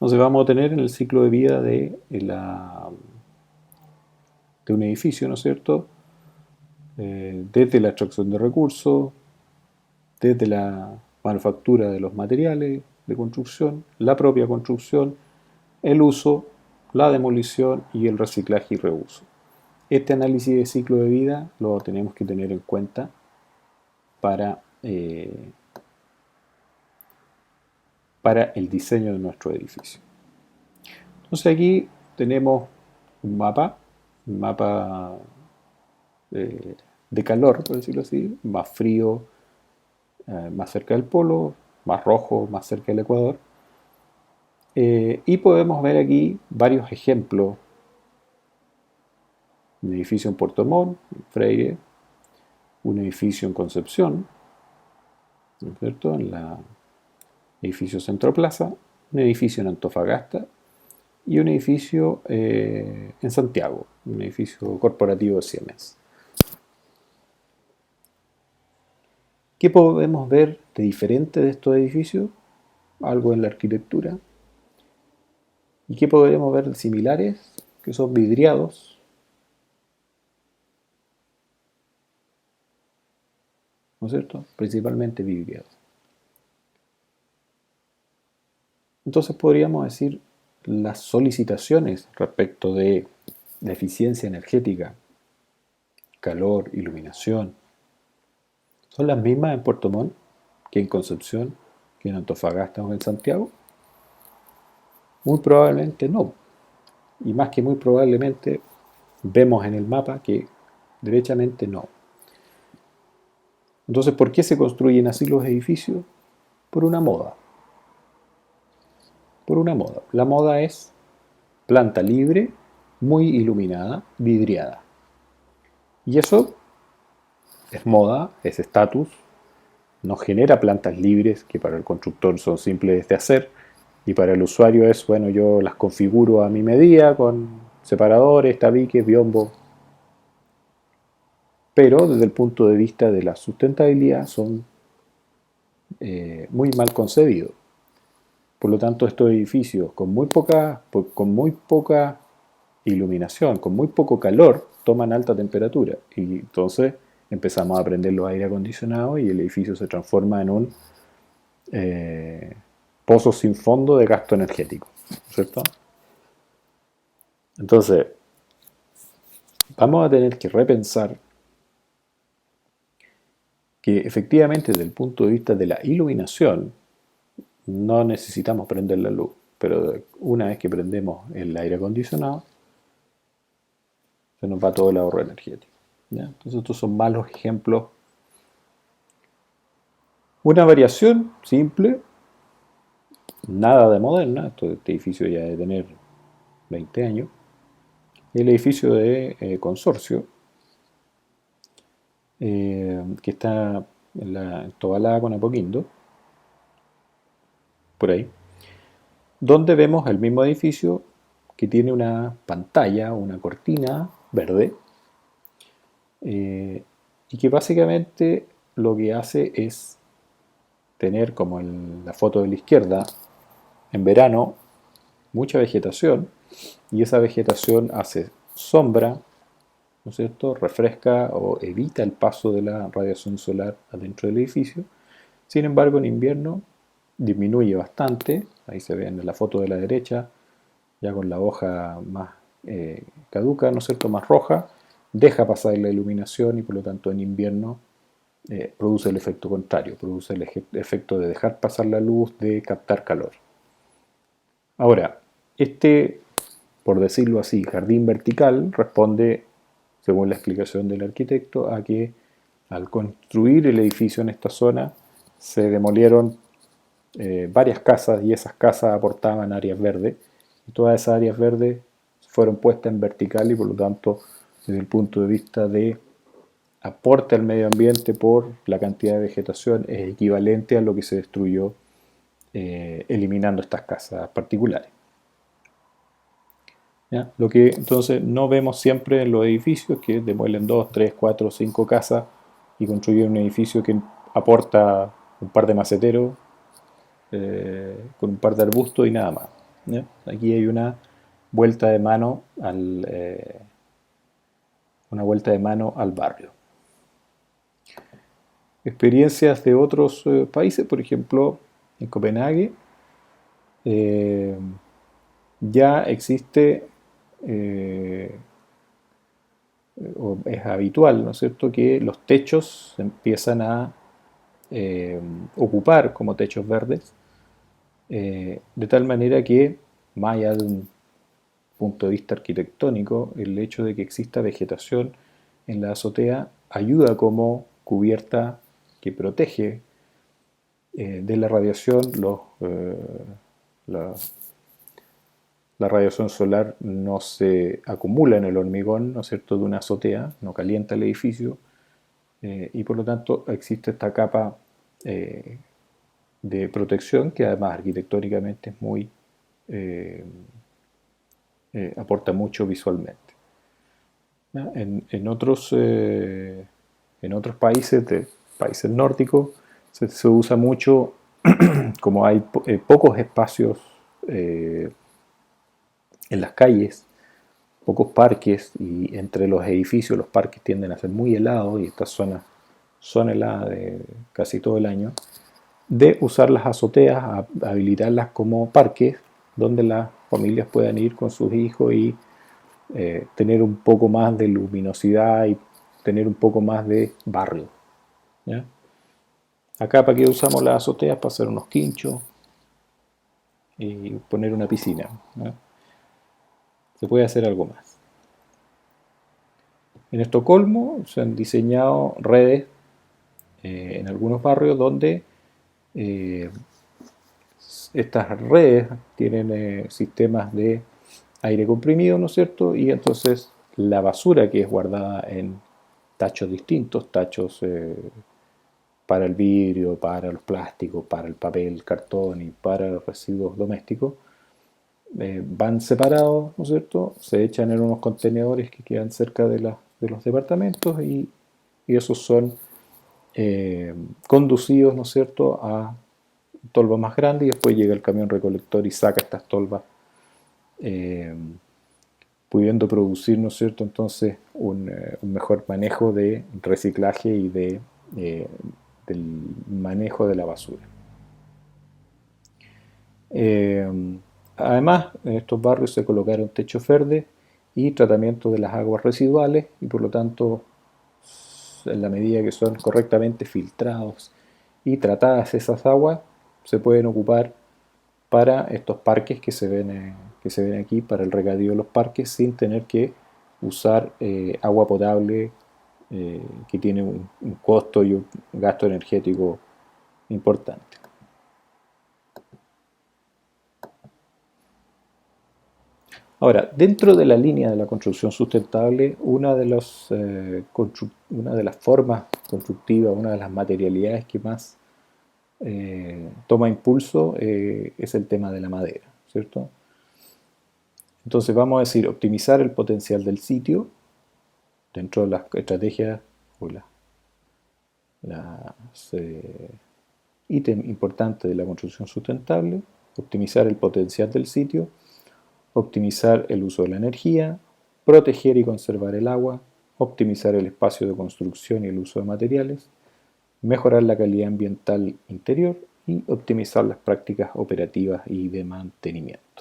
Entonces vamos a tener en el ciclo de vida de un edificio, ¿no es cierto? Desde la extracción de recursos, desde la manufactura de los materiales de construcción, la propia construcción, el uso, la demolición y el reciclaje y reuso. Este análisis de ciclo de vida lo tenemos que tener en cuenta para, para el diseño de nuestro edificio. Entonces aquí tenemos un mapa de calor, por decirlo así, más frío, más cerca del polo, más rojo, más cerca del ecuador. Y podemos ver aquí varios ejemplos. Un edificio en Puerto Montt, en Freire, un edificio en Concepción, ¿no es cierto? En el edificio Centro Plaza, un edificio en Antofagasta y un edificio en Santiago, un edificio corporativo de Siemens. ¿Qué podemos ver de diferente de estos edificios? Algo en la arquitectura. ¿Y qué podremos ver de similares? Que son vidriados, ¿no es cierto? Principalmente vidriados. Entonces podríamos decir las solicitaciones respecto de la eficiencia energética, calor, iluminación, son las mismas en Puerto Montt que en Concepción, que en Antofagasta o en Santiago. Muy probablemente no. Y más que muy probablemente vemos en el mapa que derechamente no. Entonces, ¿por qué se construyen así los edificios? Por una moda. Por una moda. La moda es planta libre, muy iluminada, vidriada. Y eso es moda, es estatus, nos genera plantas libres que para el constructor son simples de hacer y para el usuario es, bueno, yo las configuro a mi medida con separadores, tabiques, biombo, pero desde el punto de vista de la sustentabilidad son muy mal concebidos. Por lo tanto, estos edificios con muy poca iluminación, con muy poco calor, toman alta temperatura. Y entonces empezamos a prender los aire acondicionados y el edificio se transforma en un pozo sin fondo de gasto energético, ¿cierto? Entonces, vamos a tener que repensar que efectivamente desde el punto de vista de la iluminación no necesitamos prender la luz, pero una vez que prendemos el aire acondicionado se nos va todo el ahorro energético, ¿ya? Entonces estos son malos ejemplos. Una variación simple, nada de moderna, este edificio ya debe tener 20 años, el edificio de Consorcio, que está en Tobalá con Apoquindo, por ahí, donde vemos el mismo edificio que tiene una pantalla, una cortina verde, y que básicamente lo que hace es tener, como en la foto de la izquierda, en verano, mucha vegetación, y esa vegetación hace sombra, ¿no es cierto? Refresca o evita el paso de la radiación solar adentro del edificio. Sin embargo, en invierno disminuye bastante, ahí se ve en la foto de la derecha, ya con la hoja más caduca, ¿no es cierto?, más roja, deja pasar la iluminación y por lo tanto en invierno produce el efecto contrario, produce el efecto de dejar pasar la luz, de captar calor. Ahora, por decirlo así, jardín vertical responde, según la explicación del arquitecto, a que al construir el edificio en esta zona se demolieron varias casas y esas casas aportaban áreas verdes y todas esas áreas verdes fueron puestas en vertical y por lo tanto desde el punto de vista de aporte al medio ambiente por la cantidad de vegetación es equivalente a lo que se destruyó eliminando estas casas particulares. ¿Ya? Lo que entonces no vemos siempre en los edificios que demuelen 2, 3, 4, 5 casas y construyen un edificio que aporta un par de maceteros con un par de arbustos y nada más. ¿ya? Aquí hay vuelta de mano una vuelta de mano al barrio. Experiencias de otros países, por ejemplo, en Copenhague eh, ya existe, eh, o es habitual, ¿no es cierto?, que los techos se empiezan a eh, ocupar como techos verdes, de tal manera que, más allá de un punto de vista arquitectónico, el hecho de que exista vegetación en la azotea ayuda como cubierta que protege de la radiación. La, la radiación solar no se acumula en el hormigón, ¿no es cierto?, de una azotea, no calienta el edificio, y por lo tanto existe esta capa eh, de protección que además arquitectónicamente es muy eh, aporta mucho visualmente. En otros países, países nórdicos, se usa mucho, como hay pocos espacios eh, en las calles, pocos parques, y entre los edificios los parques tienden a ser muy helados, y estas zonas son heladas casi todo el año, de usar las azoteas, habilitarlas como parques donde las familias puedan ir con sus hijos y tener un poco más de luminosidad y tener un poco más de barrio, ¿ya? Acá, ¿para qué usamos las azoteas? Para hacer unos quinchos y poner una piscina, ¿ya? Se puede hacer algo más. En Estocolmo se han diseñado redes en algunos barrios donde eh, estas redes tienen sistemas de aire comprimido, ¿no es cierto? Y entonces la basura que es guardada en tachos distintos, tachos para el vidrio, para los plásticos, para el papel, cartón y para los residuos domésticos, van separados, ¿no es cierto? Se echan en unos contenedores que quedan cerca de los departamentos, y esos son conducidos, ¿no es cierto?, a tolvas más grandes, y después llega el camión recolector y saca estas tolvas, eh, pudiendo producir, ¿no es cierto?, entonces un mejor manejo de reciclaje y eh, del manejo de la basura. Eh, Además, en estos barrios se colocaron techos verdes y tratamiento de las aguas residuales, y por lo tanto, en la medida que son correctamente filtrados y tratadas esas aguas, se pueden ocupar para estos parques que se ven aquí, para el regadío de los parques, sin tener que usar agua potable, que tiene un costo y un gasto energético importante. Ahora, dentro de la línea de la construcción sustentable, una de las formas constructivas, una de las materialidades que más toma impulso es el tema de la madera, ¿cierto? Entonces vamos a decir, optimizar el potencial del sitio dentro de las estrategias o las ítems importantes de la construcción sustentable: optimizar el potencial del sitio, optimizar el uso de la energía, proteger y conservar el agua, optimizar el espacio de construcción y el uso de materiales, mejorar la calidad ambiental interior y optimizar las prácticas operativas y de mantenimiento.